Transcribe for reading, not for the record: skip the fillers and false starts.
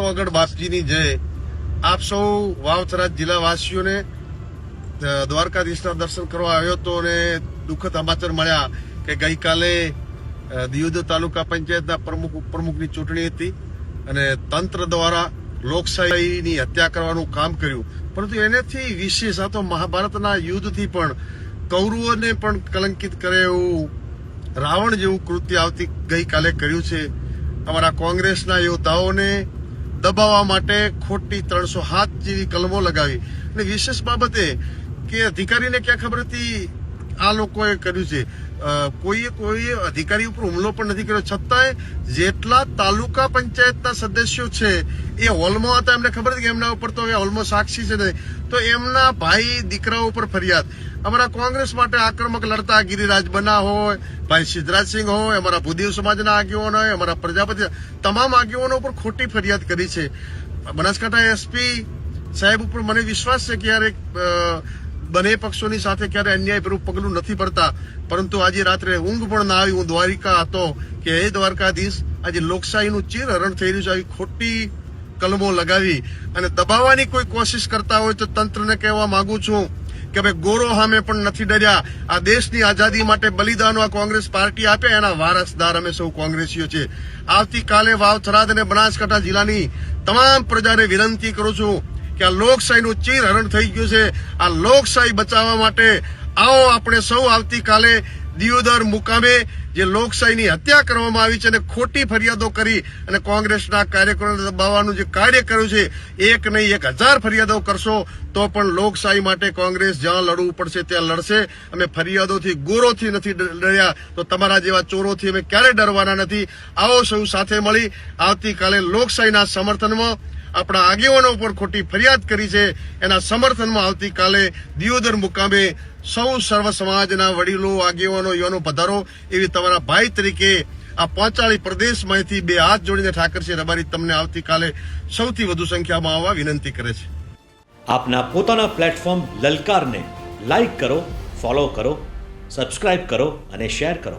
પાવાગઢ બાપજીની જય। આપ સૌ વાવથરા જિલ્લાવાસીઓને દ્વારકાધીશના દર્શન કરવા આવ્યો હતો અને દુઃખદ સમાચાર મળ્યા કે ગઈકાલે દિયોદર તાલુકા પંચાયતના પ્રમુખ ઉપપ્રમુખની ચૂંટણી હતી અને તંત્ર દ્વારા લોકશાહીની હત્યા કરવાનું કામ કર્યું, પરંતુ એનાથી વિશેષ આ તો મહાભારતના યુદ્ધથી પણ કૌરવોને પણ કલંકિત કરે એવું રાવણ જેવું કૃત્ય આવતી ગઈકાલે કર્યું છે। અમારા કોંગ્રેસના યોદ્ધાઓને દબાવવા માટે ખોટી 307 જેવી કલમો લગાવી અને વિશેષ બાબતે કે અધિકારીને ક્યાં ખબર હતી આ લોકોએ કર્યું છે। કોઈ અધિકારી ઉપર હુમલો પણ નથી કર્યો, છતાંય જેટલા તાલુકા પંચાયતના સદસ્યો છે એ હોલમાં હતા, એમને ખબર હતી કે એમના ઉપર તો હોલમાં સાક્ષી છે ને, તો એમના ભાઈ દીકરાઓ ઉપર ફરિયાદ। અમારા કોંગ્રેસ માટે આક્રમક લડતા ગિરિરાજ બના હોય, ભાઈ સિદ્ધરાજસિંહ હોય, અમારા ભૂદેવ સમાજના આગેવાનો હોય, અમારા પ્રજાપતિ, તમામ આગેવાનો ઉપર ખોટી ફરિયાદ કરી છે। બનાસકાંઠા એસપી સાહેબ ઉપર મને વિશ્વાસ છે કે યાર બંને પક્ષોની સાથે ક્યારે અન્યાયભર્યું પગલું નથી ભરતા, પરંતુ આજે રાત્રે ઊંઘ પણ ના આવી। હું દ્વારિકા હતો કે હે દ્વારકાધીશ, આજે લોકશાહીનું ચીરહરણ થઈ રહ્યું છે, આવી ખોટી કલમો લગાવી અને દબાવવાની કોઈ કોશિશ કરતા હોય તો તંત્રને કહેવા માંગુ છું કે ભાઈ ગોરો સામે પણ નથી ડર્યા। આ દેશની આઝાદી માટે બલિદાનો આ કોંગ્રેસ પાર્ટી આપે, એના વારસદાર અમે સૌ કોંગ્રેસીઓ છે। આવતીકાલે વાવ-થરાદ અને બનાસકાંઠા જિલ્લાની તમામ પ્રજાને વિનંતી કરું છું કે આ લોકશાહીનું ચીરહરણ થઈ ગયું છે, આ લોકશાહી બચાવવા માટે આવો આપણે સૌ આવતીકાલે દિયોદર મુકામે જે લોકશાહીની હત્યા કરવામાં આવી છે અને ખોટી ફરિયાદો કરી અને કોંગ્રેસના કાર્યકરોને દબાવવાનું જે કાર્ય કર્યું છે, એક નહીં 1000 ફરિયાદો કરશો તો પણ લોકશાહી માટે કોંગ્રેસ જ્યાં લડવું પડશે ત્યાં લડશે। અમે ફરિયાદોથી ગોરોથી નથી ડર્યા, તો તમારા જેવા ચોરોથી અમે ક્યારેય ડરવાના નથી। આવો સૌ સાથે મળી આવતીકાલે લોકશાહીના સમર્થનમાં આપણા આગેવાનો ઉપર ખોટી ફરિયાદ કરી છે એના સમર્થનમાં આવતીકાલે દિયોદર મુકામે સૌ સર્વ સમાજના વડીલો આગેવાનો યુવાનો પધારો એવી તમારા ભાઈ તરીકે આ 45 પ્રદેશમાંથી 2 હાથ જોડીને ઠાકરસિંહ રબારી તમને આવતીકાલે સૌથી વધુ સંખ્યામાં આવવા વિનંતી કરે છે। આપના પોતાના પ્લેટફોર્મ લલકારને લાઈક કરો, ફોલો કરો, સબસ્ક્રાઇબ કરો અને શેર કરો।